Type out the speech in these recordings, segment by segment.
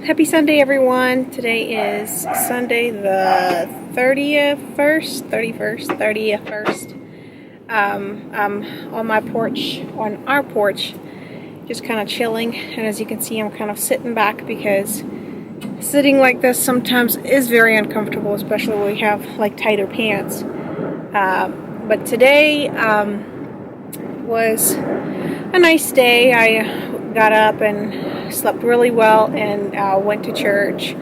Happy Sunday, everyone. Today is Sunday the 31st. I'm on my porch, on our porch, just kind of chilling. And as you can see, I'm kind of sitting back because sitting like this sometimes is very uncomfortable, especially when we have like tighter pants. But today was a nice day. I got up and slept really well and went to church,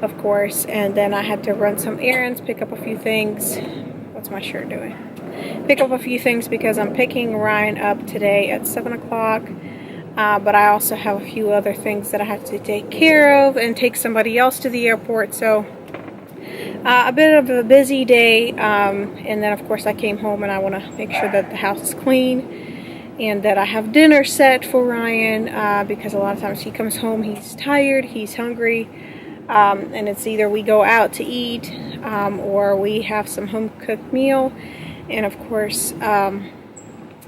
of course, and then I had to run some errands, pick up a few things. What's my shirt doing? Pick up a few things because I'm picking Ryan up today at 7 o'clock, but I also have a few other things that I have to take care of and take somebody else to the airport, so a bit of a busy day, and then of course I came home and I want to make sure that the house is clean and that I have dinner set for Ryan, because a lot of times he comes home, he's tired, he's hungry, and it's either we go out to eat or we have some home-cooked meal. And of course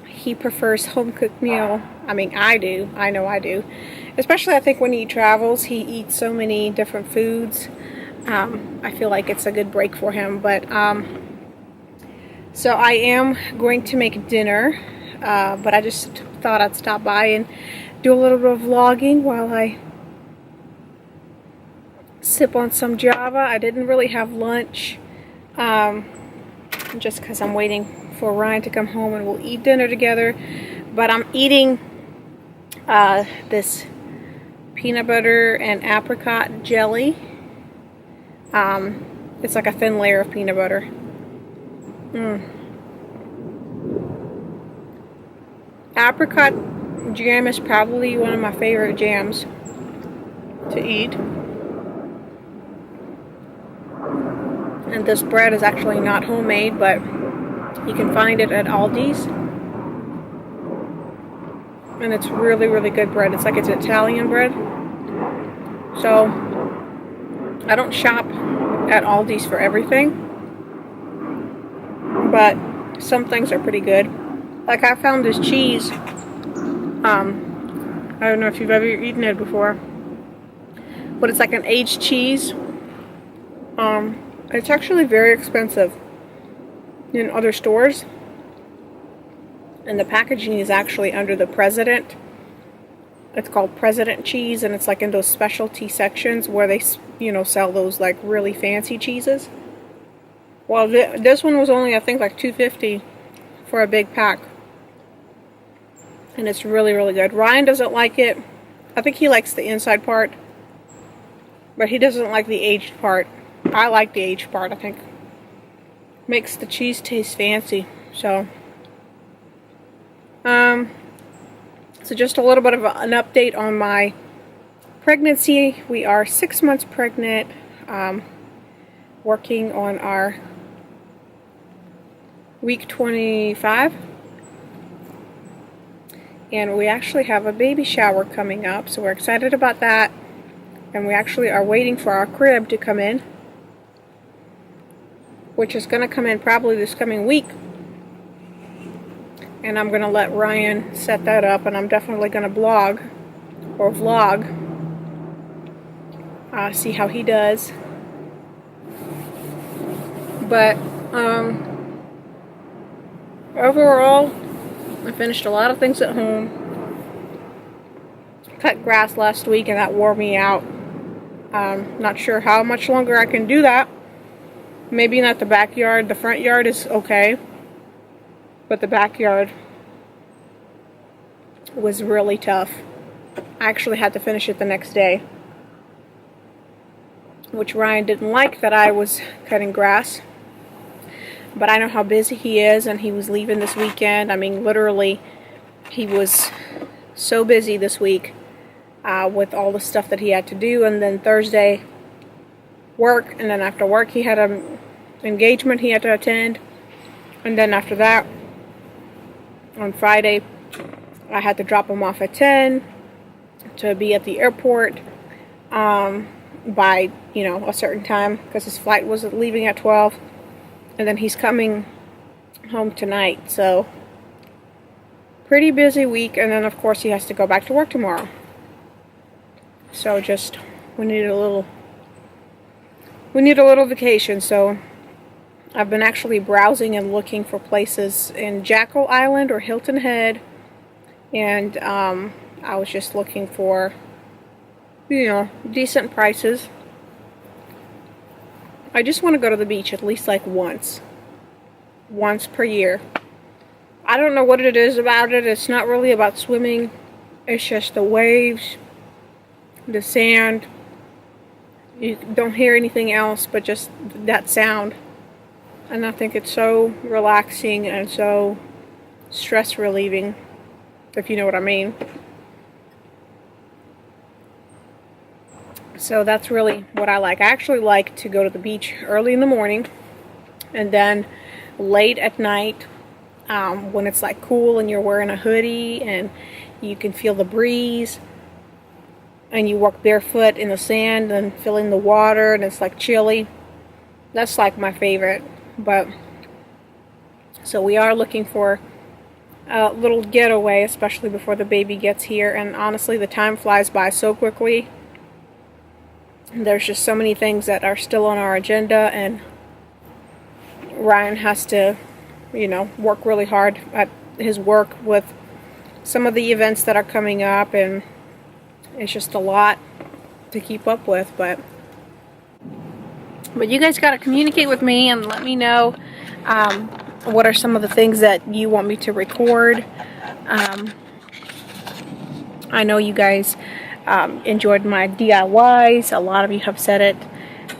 he prefers home-cooked meal. I mean, I do. I know I do. Especially I think when he travels, he eats so many different foods. I feel like it's a good break for him. But so I am going to make dinner. But I just thought I'd stop by and do a little bit of vlogging while I sip on some Java. I didn't really have lunch, just because I'm waiting for Ryan to come home and we'll eat dinner together. But I'm eating this peanut butter and apricot jelly. It's like a thin layer of peanut butter. Apricot jam is probably one of my favorite jams to eat. And this bread is actually not homemade, but you can find it at Aldi's. And it's really, really good bread. It's like it's Italian bread. So I don't shop at Aldi's for everything, but some things are pretty good. Like I found this cheese, I don't know if you've ever eaten it before, but it's like an aged cheese. It's actually very expensive in other stores, and the packaging is actually under the President. It's called President cheese, and it's like in those specialty sections where they, sell those like really fancy cheeses. Well, this one was only, I think, like $2.50 for a big pack. And it's really, really good. Ryan doesn't like it. I think he likes the inside part, but he doesn't like the aged part. I like the aged part. I think makes the cheese taste fancy. So just a little bit of an update on my pregnancy. We are 6 months pregnant, working on our week 25. And we actually have a baby shower coming up, so we're excited about that. And we actually are waiting for our crib to come in, which is going to come in probably this coming week. And I'm going to let Ryan set that up, and I'm definitely going to vlog, see how he does. But overall, I finished a lot of things at home. Cut grass last week and that wore me out. Not sure how much longer I can do that. Maybe not the backyard. The front yard is okay, but the backyard was really tough. I actually had to finish it the next day, which Ryan didn't like that I was cutting grass. But I know how busy he is, and he was leaving this weekend. I mean, literally, he was so busy this week with all the stuff that he had to do. And then Thursday, work. And then after work, he had an engagement he had to attend. And then after that, on Friday, I had to drop him off at 10 to be at the airport by, you know, a certain time, because his flight was leaving at 12, and then he's coming home tonight. So pretty busy week, and then of course he has to go back to work tomorrow. So just we need a little vacation. So I've been actually browsing and looking for places in Jekyll Island or Hilton Head, and I was just looking for, you know, decent prices. I just want to go to the beach at least like once per year. I don't know what it is about it. It's not really about swimming. It's just the waves, the sand. You don't hear anything else but just that sound. And I think it's so relaxing and so stress relieving, if you know what I mean. So that's really what I like. I actually like to go to the beach early in the morning, and then late at night, when it's like cool and you're wearing a hoodie and you can feel the breeze, and you walk barefoot in the sand and feeling the water, and it's like chilly. That's like my favorite. But so we are looking for a little getaway, especially before the baby gets here. And honestly, the time flies by so quickly. There's just so many things that are still on our agenda, and Ryan has to, you know, work really hard at his work with some of the events that are coming up, and it's just a lot to keep up with. But you guys got to communicate with me and let me know what are some of the things that you want me to record. I know you guys enjoyed my DIYs. A lot of you have said it,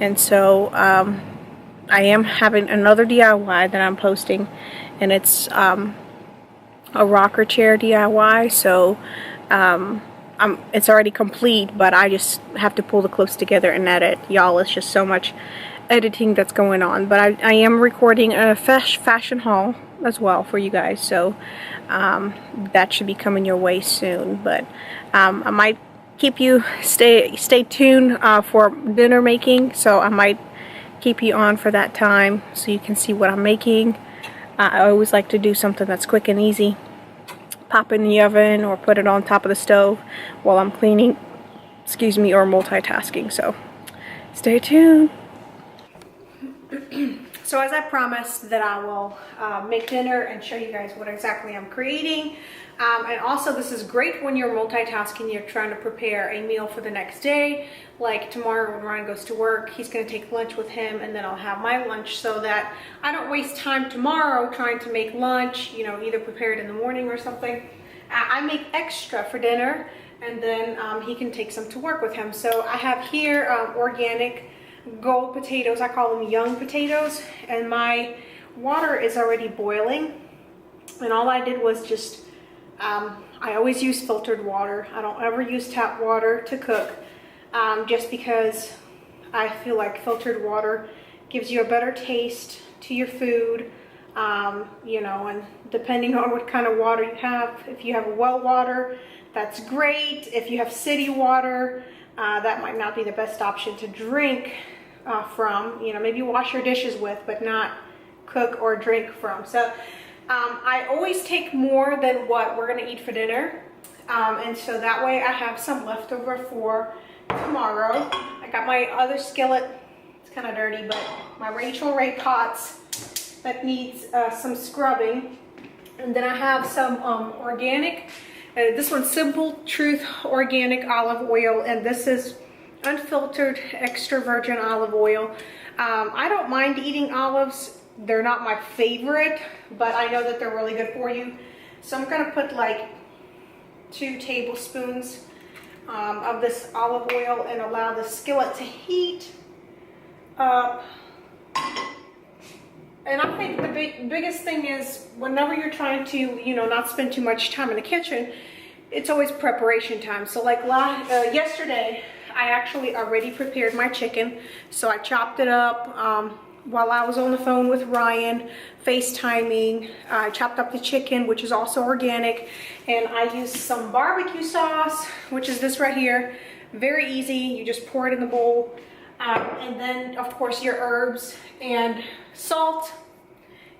and so I am having another DIY that I'm posting, and it's a rocker chair DIY. So it's already complete, but I just have to pull the clips together and edit. Y'all, it's just so much editing that's going on. But I am recording a fashion haul as well for you guys, so that should be coming your way soon. But I might keep you stay tuned for dinner making, so I might keep you on for that time so you can see what I'm making. I always like to do something that's quick and easy. Pop in the oven or put it on top of the stove while I'm cleaning, excuse me, or multitasking. So stay tuned. So as I promised that I will make dinner and show you guys what exactly I'm creating. And also, this is great when you're multitasking, you're trying to prepare a meal for the next day. Like tomorrow when Ryan goes to work, he's going to take lunch with him, and then I'll have my lunch, so that I don't waste time tomorrow trying to make lunch, you know, either prepare it in the morning or something. I make extra for dinner, and then he can take some to work with him. So I have here organic gold potatoes. I call them young potatoes, and my water is already boiling, and all I did was just I always use filtered water. I don't ever use tap water to cook, just because I feel like filtered water gives you a better taste to your food, you know, and depending on what kind of water you have. If you have well water, that's great. If you have city water, that might not be the best option to drink from, you know, maybe wash your dishes with, but not cook or drink from. So I always take more than what we're going to eat for dinner, and so that way I have some leftover for tomorrow. I got my other skillet, it's kind of dirty, but my Rachel Ray pots that needs some scrubbing. And then I have some organic, this one's Simple Truth organic olive oil, and this is unfiltered extra virgin olive oil. I don't mind eating olives. They're not my favorite, but I know that they're really good for you. So I'm gonna put like 2 tablespoons of this olive oil and allow the skillet to heat up. And I think the biggest thing is, whenever you're trying to, you know, not spend too much time in the kitchen, it's always preparation time. So like yesterday, I actually already prepared my chicken. So I chopped it up, while I was on the phone with Ryan, FaceTiming. I chopped up the chicken, which is also organic, and I used some barbecue sauce, which is this right here. Very easy, you just pour it in the bowl. And then, of course, your herbs and salt,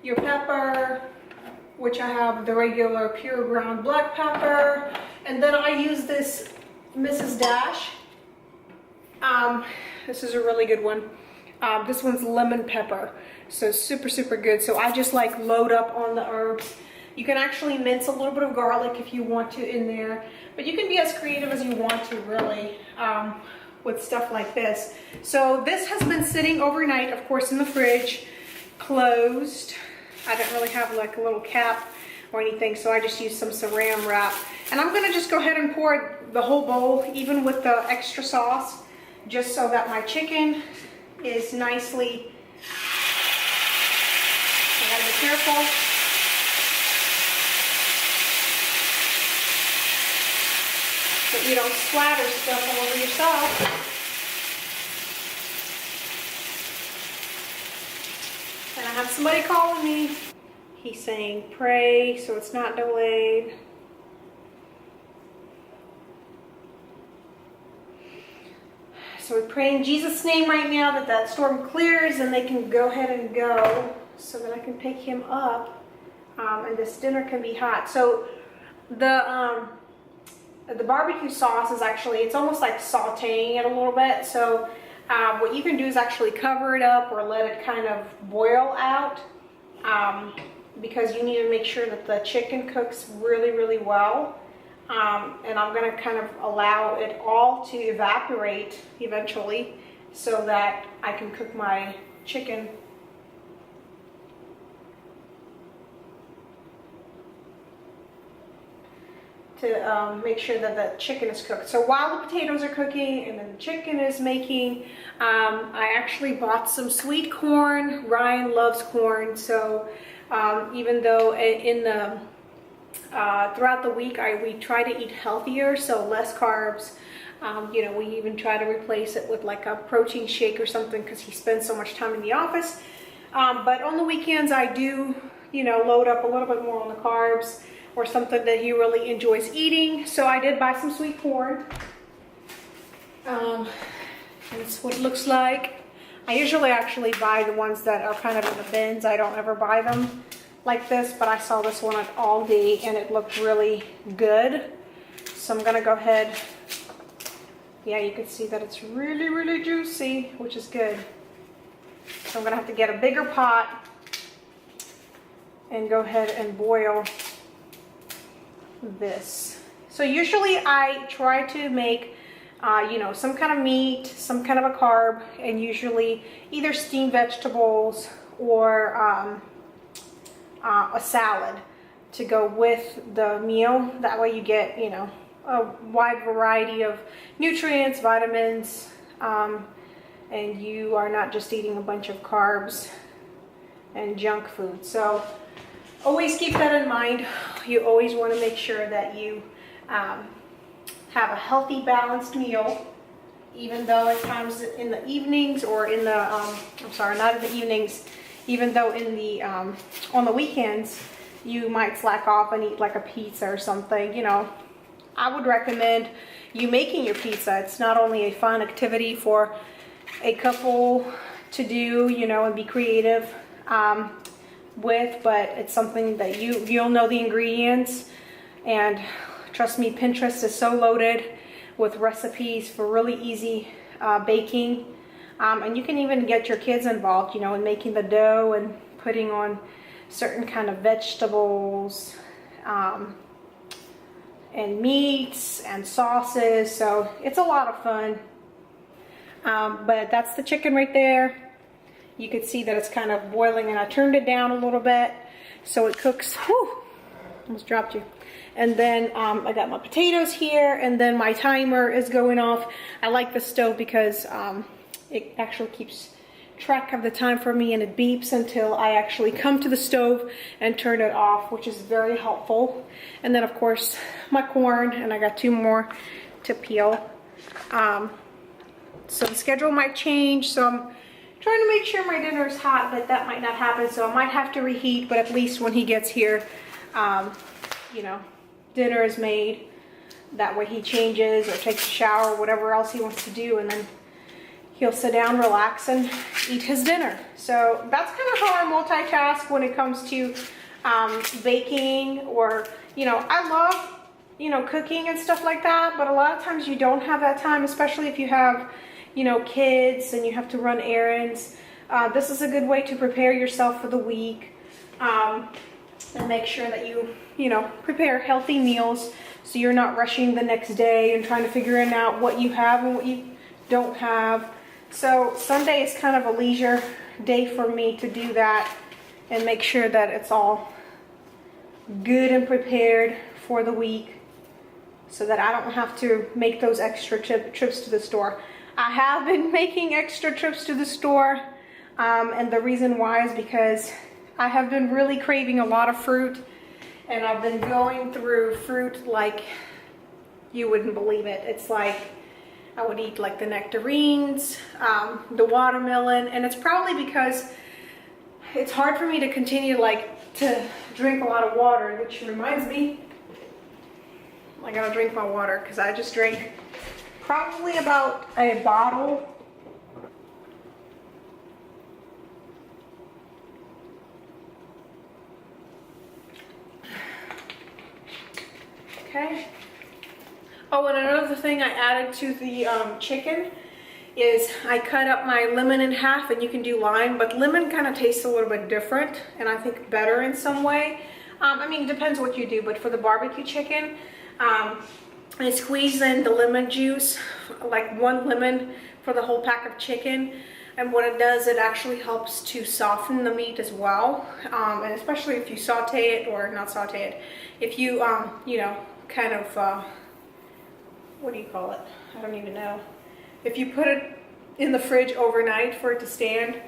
your pepper, which I have the regular pure ground black pepper. And then I use this Mrs. Dash. This is a really good one. This one's lemon pepper, so super, super good. So I just like load up on the herbs. You can actually mince a little bit of garlic if you want to in there, but you can be as creative as you want to, really, with stuff like this. So this has been sitting overnight, of course, in the fridge, closed. I didn't really have like a little cap or anything, so I just used some saran wrap. And I'm gonna just go ahead and pour the whole bowl, even with the extra sauce, just so that my chicken is nicely, I gotta be careful. So you don't splatter stuff all over yourself. And I have somebody calling me. He's saying pray so it's not delayed. So we pray in Jesus' name right now that that storm clears and they can go ahead and go so that I can pick him up and this dinner can be hot. So the barbecue sauce is actually, it's almost like sauteing it a little bit. So what you can do is actually cover it up or let it kind of boil out because you need to make sure that the chicken cooks really, really well. And I'm going to kind of allow it all to evaporate eventually so that I can cook my chicken. To make sure that the chicken is cooked. So while the potatoes are cooking and then the chicken is making, I actually bought some sweet corn. Ryan loves corn, so even though in the throughout the week we try to eat healthier, so less carbs. You know, we even try to replace it with like a protein shake or something because he spends so much time in the office. But on the weekends I do, you know, load up a little bit more on the carbs or something that he really enjoys eating. So I did buy some sweet corn. That's what it looks like. I usually actually buy the ones that are kind of in the bins. I don't ever buy them like this, but I saw this one at Aldi and it looked really good. So I'm gonna go ahead. Yeah, you can see that it's really, really juicy, which is good. So I'm gonna have to get a bigger pot and go ahead and boil this. So usually I try to make you know, some kind of meat, some kind of a carb, and usually either steamed vegetables or a salad to go with the meal. That way you get, you know, a wide variety of nutrients, vitamins, and you are not just eating a bunch of carbs and junk food. So always keep that in mind. You always want to make sure that you have a healthy, balanced meal, even though it comes in the evenings or in the, I'm sorry, not in the evenings, even though in the, on the weekends, you might slack off and eat like a pizza or something. You know, I would recommend you making your pizza. It's not only a fun activity for a couple to do, you know, and be creative with, but it's something that you'll know the ingredients. And trust me, Pinterest is so loaded with recipes for really easy baking. And you can even get your kids involved, you know, in making the dough and putting on certain kind of vegetables and meats and sauces. So it's a lot of fun. But that's the chicken right there. You can see that it's kind of boiling, and I turned it down a little bit so it cooks. Whew, almost dropped you. And then I got my potatoes here, and then my timer is going off. I like the stove because it actually keeps track of the time for me, and it beeps until I actually come to the stove and turn it off, which is very helpful. And then of course my corn, and I got 2 more to peel. So the schedule might change, so I'm trying to make sure my dinner is hot, but that might not happen, so I might have to reheat, but at least when he gets here, you know, dinner is made. That way he changes or takes a shower, whatever else he wants to do, and then he'll sit down, relax, and eat his dinner. So that's kind of how I multitask when it comes to baking, or, you know, I love, you know, cooking and stuff like that, but a lot of times you don't have that time, especially if you have, you know, kids and you have to run errands. This is a good way to prepare yourself for the week, and make sure that you know, prepare healthy meals so you're not rushing the next day and trying to figure out what you have and what you don't have. So Sunday is kind of a leisure day for me to do that and make sure that it's all good and prepared for the week, so that I don't have to make those extra trips to the store. I have been making extra trips to the store, and the reason why is because I have been really craving a lot of fruit, and I've been going through fruit like you wouldn't believe it. It's like I would eat like the nectarines, the watermelon, and it's probably because it's hard for me to continue like to drink a lot of water, which reminds me, I gotta drink my water because I just drank probably about a bottle. Okay. Oh, and another thing I added to the chicken is I cut up my lemon in half, and you can do lime, but lemon kind of tastes a little bit different and I think better in some way. I mean, it depends what you do, but for the barbecue chicken, I squeeze in the lemon juice, like 1 lemon for the whole pack of chicken. And what it does, it actually helps to soften the meat as well. And especially if you saute it, or not saute it, if you, you know, kind of, what do you call it? I don't even know. If you put it in the fridge overnight for it to stand,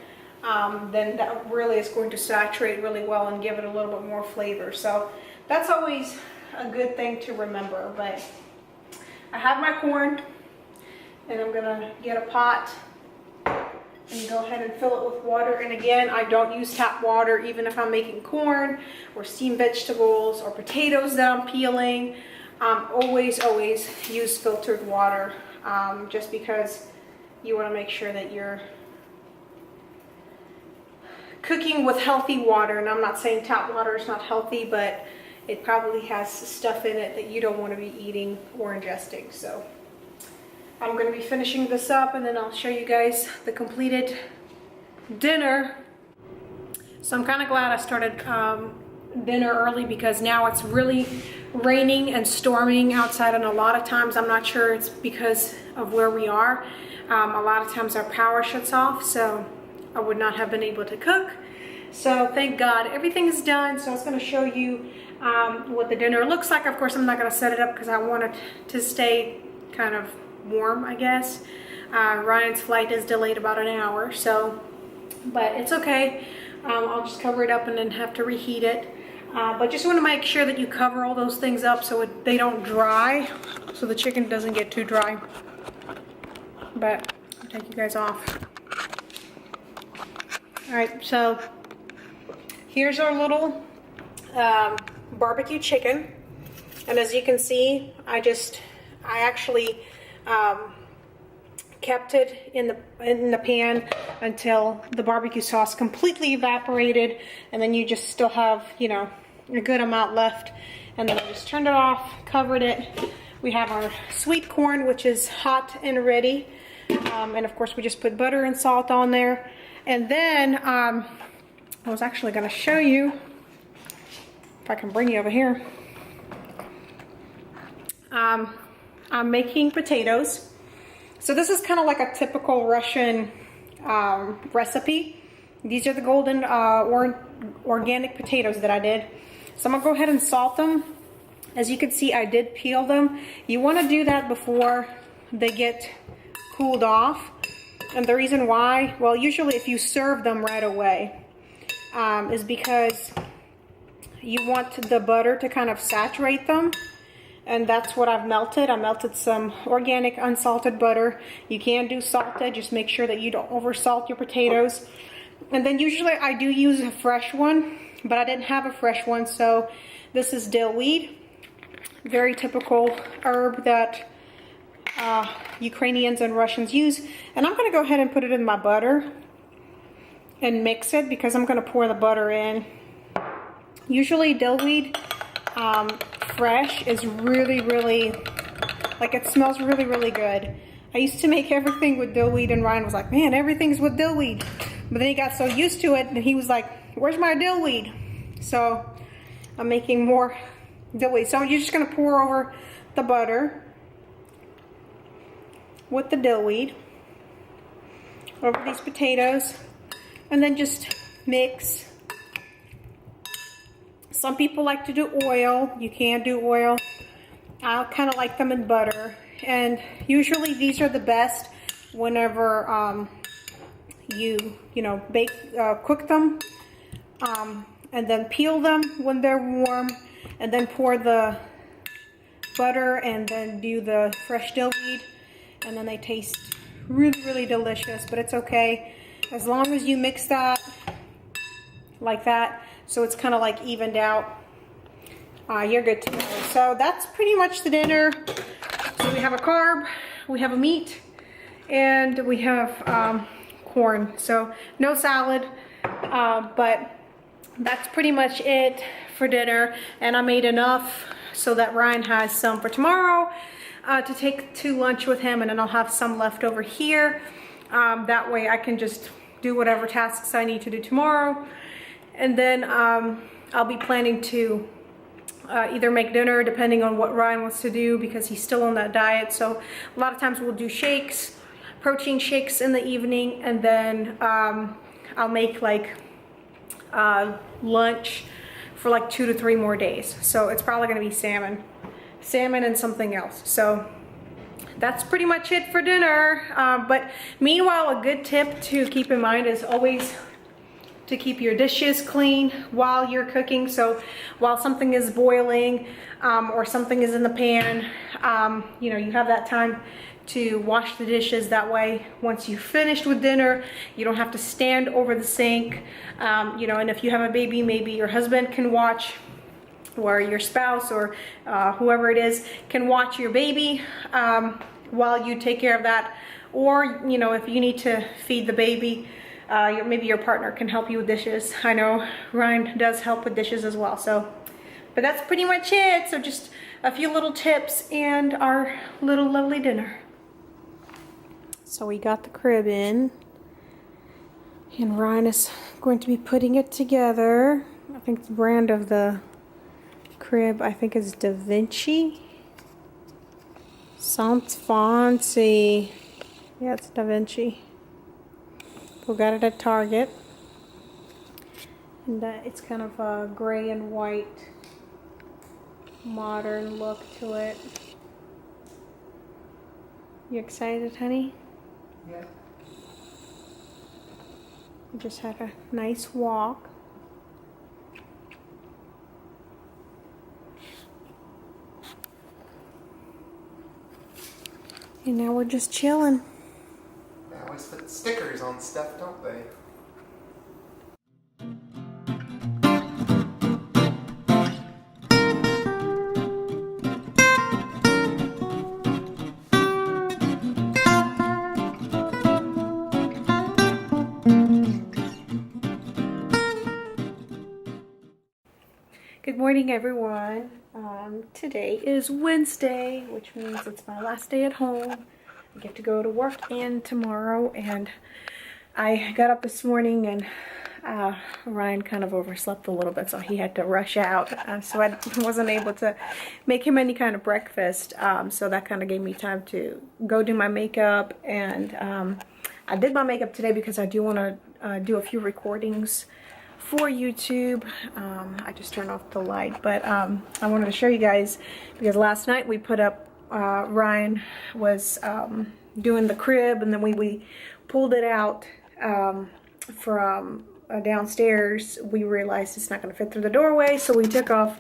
then that really is going to saturate really well and give it a little bit more flavor. So that's always a good thing to remember. But I have my corn, and I'm gonna get a pot and go ahead and fill it with water. And again, I don't use tap water, even if I'm making corn or steamed vegetables or potatoes that I'm peeling. Always use filtered water, just because you want to make sure that you're cooking with healthy water. And I'm not saying tap water is not healthy, but it probably has stuff in it that you don't want to be eating or ingesting. So I'm going to be finishing this up, and then I'll show you guys the completed dinner. So I'm kind of glad I started dinner early, because now it's really raining and storming outside, and a lot of times, I'm not sure it's because of where we are, a lot of times our power shuts off, so I would not have been able to cook. So thank God everything is done. So I was going to show you what the dinner looks like. Of course, I'm not going to set it up because I want it to stay kind of warm, I guess. Ryan's flight is delayed about an hour, so, but it's okay. I'll just cover it up and then have to reheat it. But just want to make sure that you cover all those things up so they don't dry, so the chicken doesn't get too dry. But I'll take you guys off. Alright, so here's our little barbecue chicken. And as you can see, I actually kept it in the pan until the barbecue sauce completely evaporated, and then you just still have, you know, a good amount left. And then I just turned it off, covered it. We have our sweet corn, which is hot and ready, and of course we just put butter and salt on there. And then I was actually going to show you, if I can bring you over here. I'm making potatoes. So this is kind of like a typical Russian recipe. These are the golden organic potatoes that I did. So I'm gonna go ahead and salt them. As you can see, I did peel them. You want to do that before they get cooled off. And the reason why, well, usually if you serve them right away, is because you want the butter to kind of saturate them. and that's what I've melted. I melted some organic unsalted butter. You can do salted, just make sure that you don't over salt your potatoes. And then usually I do use a fresh one, but I didn't have a fresh one, so this is dill weed. Very typical herb that Ukrainians and Russians use. And I'm gonna go ahead and put it in my butter and mix it because I'm gonna pour the butter in. Usually dill weed fresh is really, like, it smells really, really good. I used to make everything with dill weed, and Ryan was like, man, everything's with dill weed. But then he got so used to it and he was like, where's my dill weed? So I'm making more dill weed. So you're just gonna pour over the butter with the dill weed over these potatoes, and then just mix. Some people like to do oil. You can do oil. I kind of like them in butter, and usually these are the best whenever you know, cook them, and then peel them when they're warm, and then pour the butter and then do the fresh dill weed, and then they taste really, really delicious. But it's okay as long as you mix that like that, so it's kind of like evened out. You're good to go. So that's pretty much the dinner. So we have a carb, we have a meat, and we have corn. So no salad, but that's pretty much it for dinner. And I made enough so that Ryan has some for tomorrow to take to lunch with him, and then I'll have some left over here. That way I can just do whatever tasks I need to do tomorrow. And then I'll be planning to either make dinner, depending on what Ryan wants to do, because he's still on that diet. So a lot of times we'll do shakes, protein shakes in the evening, and then I'll make like lunch for like 2 to 3 more days. So it's probably gonna be salmon and something else. So that's pretty much it for dinner. But meanwhile, a good tip to keep in mind is always to keep your dishes clean while you're cooking. So while something is boiling or something is in the pan, you know, you have that time to wash the dishes. That way, once you've finished with dinner, you don't have to stand over the sink. You know, and if you have a baby, maybe your husband can watch, or your spouse, or whoever it is can watch your baby while you take care of that. Or, you know, if you need to feed the baby, maybe your partner can help you with dishes. I know Ryan does help with dishes as well. So, but that's pretty much it. So just a few little tips and our little lovely dinner. So we got the crib in, and Ryan is going to be putting it together. I think the brand of the crib, I think, is Da Vinci. Sounds fancy. Yeah, it's Da Vinci. We got it at Target, and it's kind of a gray and white modern look to it. You excited, honey? Yeah. We just had a nice walk. And now we're just chilling. They always put stickers on stuff, don't they? Good morning, everyone. Today is Wednesday, which means it's my last day at home. I get to go to work and tomorrow, and I got up this morning, and Ryan kind of overslept a little bit, so he had to rush out. So I wasn't able to make him any kind of breakfast, so that kind of gave me time to go do my makeup. And I did my makeup today because I do want to do a few recordings for YouTube. I just turned off the light, but I wanted to show you guys, because last night we put up, Ryan was doing the crib, and then we pulled it out from downstairs, we realized it's not going to fit through the doorway, so we took off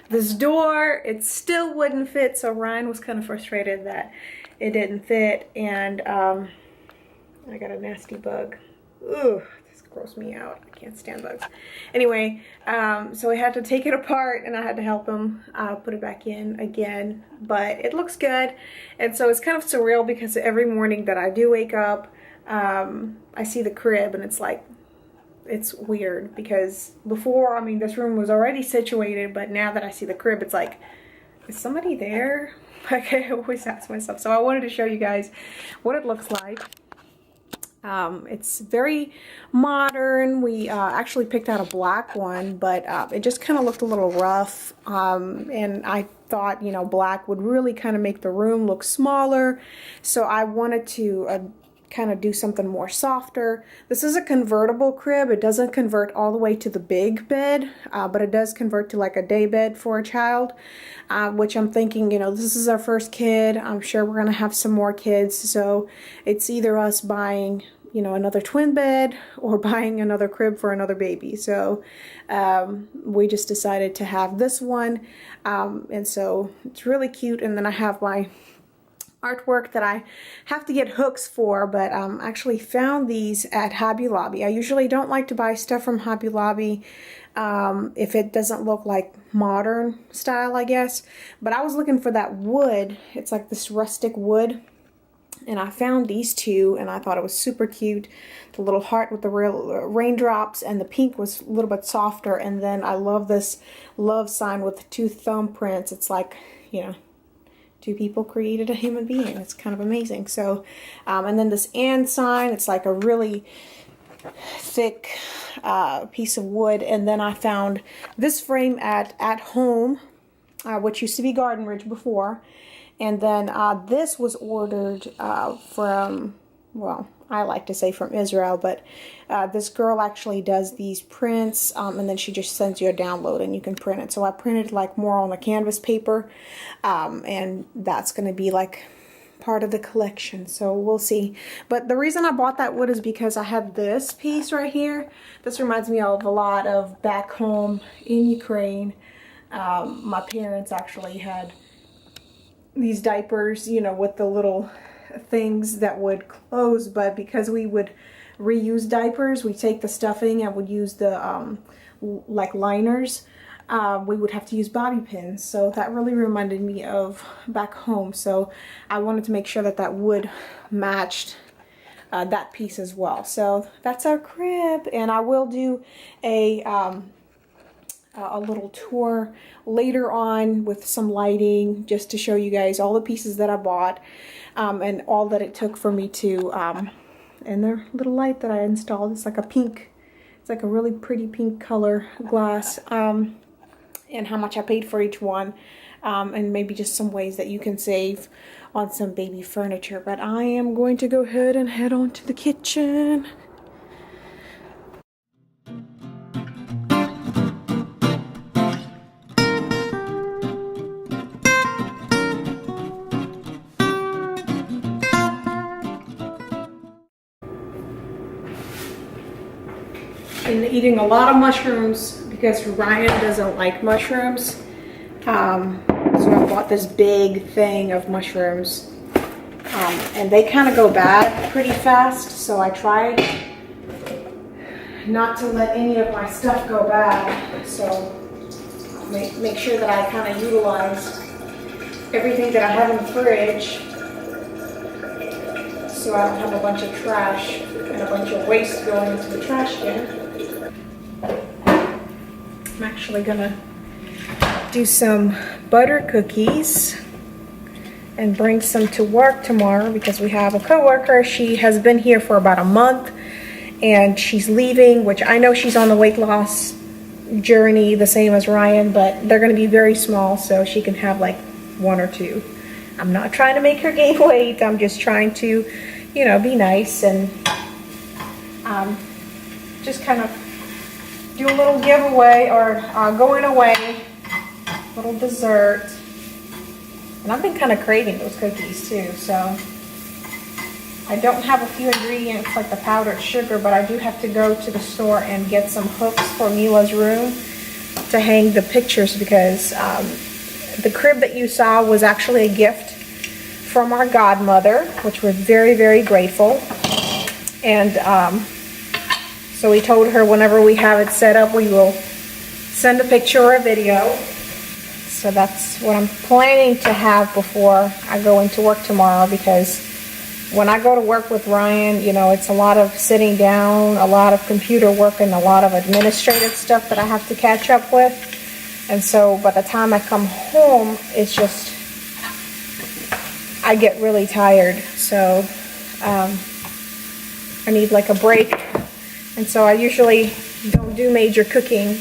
this door. It still wouldn't fit, so Ryan was kind of frustrated that it didn't fit, and I got a nasty bug. Ooh, this grossed me out. I can't stand bugs. Anyway, so I had to take it apart, and I had to help him put it back in again, but it looks good. And so it's kind of surreal because every morning that I do wake up, I see the crib, and it's like, it's weird because before, I mean, this room was already situated, but now that I see the crib, it's like, is somebody there? Like, I always ask myself. So I wanted to show you guys what it looks like. It's very modern. We actually picked out a black one, but it just kind of looked a little rough, and I thought, you know, black would really kind of make the room look smaller, so I wanted to kind of do something more softer. This is a convertible crib. It doesn't convert all the way to the big bed, but it does convert to like a day bed for a child, which I'm thinking, you know, this is our first kid. I'm sure we're gonna have some more kids, so it's either us buying, you know, another twin bed or buying another crib for another baby. So we just decided to have this one, and so it's really cute. And then I have my artwork that I have to get hooks for, but actually found these at Hobby Lobby. I usually don't like to buy stuff from Hobby Lobby if it doesn't look like modern style, I guess. But I was looking for that wood. It's like this rustic wood, and I found these two, and I thought it was super cute. The little heart with the real raindrops, and the pink was a little bit softer. And then I love this love sign with the two thumbprints. It's like, you know, two people created a human being. It's kind of amazing. So, and then this and sign, it's like a really thick piece of wood. And then I found this frame at Home, which used to be Garden Ridge before. And then this was ordered from, well, I like to say from Israel, but this girl actually does these prints, and then she just sends you a download and you can print it. So I printed like more on a canvas paper, and that's going to be like part of the collection. So we'll see. But the reason I bought that wood is because I have this piece right here. This reminds me of a lot of back home in Ukraine. My parents actually had these diapers, you know, with the little things that would close, but because we would reuse diapers, we take the stuffing and would use the like liners, we would have to use bobby pins. So that really reminded me of back home. So I wanted to make sure that that wood matched that piece as well. So that's our crib, and I will do a little tour later on with some lighting, just to show you guys all the pieces that I bought, and all that it took for me to, and the little light that I installed. It's like a pink, it's like a really pretty pink color glass, and how much I paid for each one, and maybe just some ways that you can save on some baby furniture. But I am going to go ahead and head on to the kitchen. Been eating a lot of mushrooms because Ryan doesn't like mushrooms. So I bought this big thing of mushrooms, and they kind of go bad pretty fast, so I try not to let any of my stuff go bad. So make sure that I kind of utilize everything that I have in the fridge, so I don't have a bunch of trash and a bunch of waste going into the trash can. I'm actually gonna do some butter cookies and bring some to work tomorrow because we have a coworker. She has been here for about a month and she's leaving, which I know she's on the weight loss journey the same as Ryan, but they're gonna be very small, so she can have like one or two. I'm not trying to make her gain weight. I'm just trying to, you know, be nice and just kind of do a little giveaway or going away, little dessert. And I've been kind of craving those cookies too, so I don't have a few ingredients like the powdered sugar, but I do have to go to the store and get some hooks for Mila's room to hang the pictures, because the crib that you saw was actually a gift from our godmother, which we're very, very grateful. And so we told her whenever we have it set up, we will send a picture or a video. So that's what I'm planning to have before I go into work tomorrow, because when I go to work with Ryan, you know, it's a lot of sitting down, a lot of computer work, and a lot of administrative stuff that I have to catch up with. And so by the time I come home, it's just, I get really tired. So I need like a break. And so I usually don't do major cooking.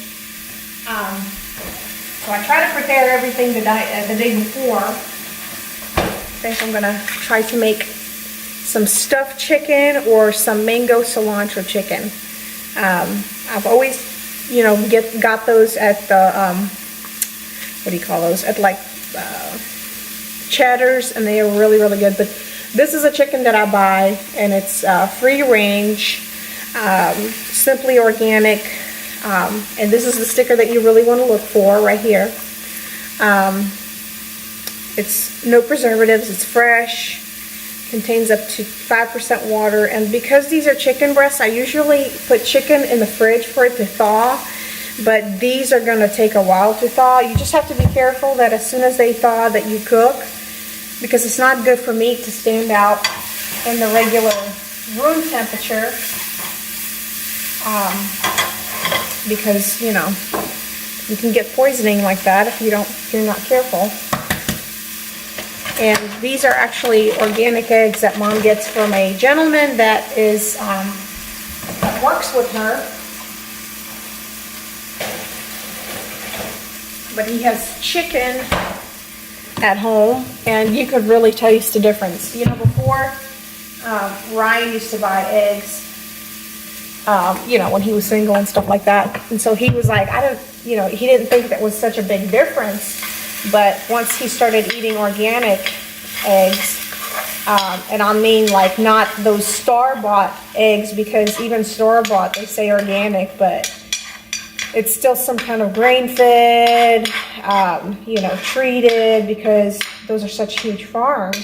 So I try to prepare everything the day before. I think I'm gonna try to make some stuffed chicken or some mango cilantro chicken. I've always, you know, got those at the, what do you call those? At like Cheddar's, and they are really, really good. But this is a chicken that I buy, and it's free range, simply organic. And this is the sticker that you really want to look for right here. It's no preservatives, it's fresh, contains up to 5% water. And because these are chicken breasts, I usually put chicken in the fridge for it to thaw, but these are going to take a while to thaw. You just have to be careful that as soon as they thaw that you cook, because it's not good for meat to stand out in the regular room temperature. Because, you know, you can get poisoning like that if you're not careful. And these are actually organic eggs that Mom gets from a gentleman that is that works with her. But he has chicken at home, and you could really taste the difference. You know, before Ryan used to buy eggs, you know, when he was single and stuff like that. And so he was like, you know, he didn't think that was such a big difference. But once he started eating organic eggs, and I mean like not those store-bought eggs, because even store-bought, they say organic, but it's still some kind of grain-fed, you know, treated, because those are such huge farms.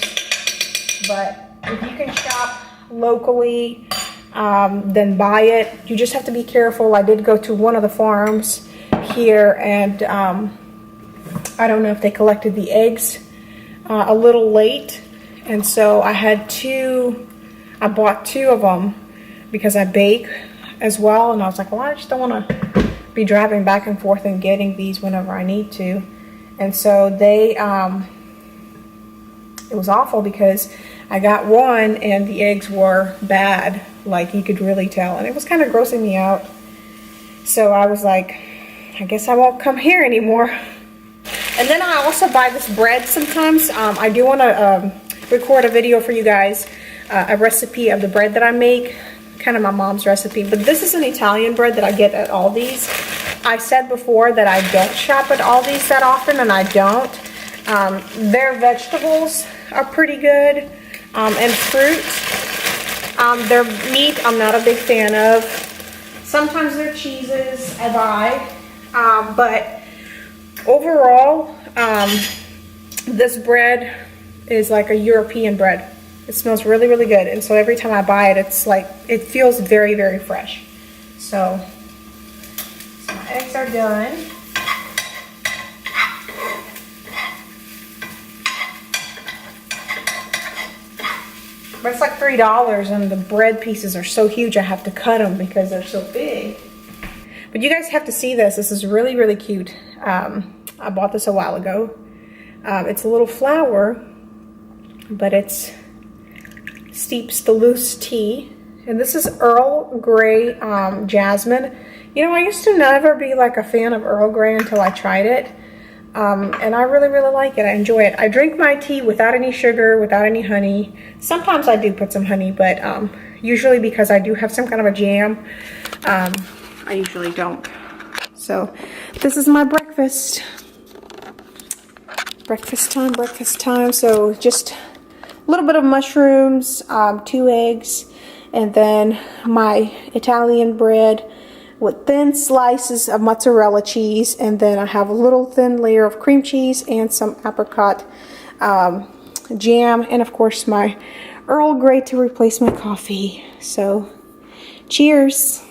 But if you can shop locally, then buy it. You just have to be careful. I did go to one of the farms here, and I don't know if they collected the eggs a little late, and so I bought 2 of them because I bake as well, and I was like, well, I just don't want to be driving back and forth and getting these whenever I need to. And so it was awful, because I got one and the eggs were bad, like you could really tell, and it was kind of grossing me out. So I was like, I guess I won't come here anymore. And then I also buy this bread sometimes. I do want to record a video for you guys, a recipe of the bread that I make, kind of my mom's recipe. But this is an Italian bread that I get at Aldi's. I said before that I don't shop at Aldi's that often, and I don't. Their vegetables are pretty good, and fruit. Their meat I'm not a big fan of. Sometimes their cheeses I buy, but overall, this bread is like a European bread. It smells really, really good, and so every time I buy it, it's like, it feels very, very fresh. So my eggs are done. But it's like $3, and the bread pieces are so huge I have to cut them because they're so big. But you guys have to see this. This is really, really cute. I bought this a while ago. It's a little flower, but it's steeps the loose tea. And this is Earl Grey Jasmine. You know, I used to never be like a fan of Earl Grey until I tried it. And I really, really like it. I enjoy it. I drink my tea without any sugar, without any honey. Sometimes I do put some honey, but usually because I do have some kind of a jam, I usually don't. So this is my breakfast. Breakfast time, breakfast time. So just a little bit of mushrooms, 2 eggs, and then my Italian bread with thin slices of mozzarella cheese, and then I have a little thin layer of cream cheese and some apricot jam, and of course my Earl Grey to replace my coffee. So cheers.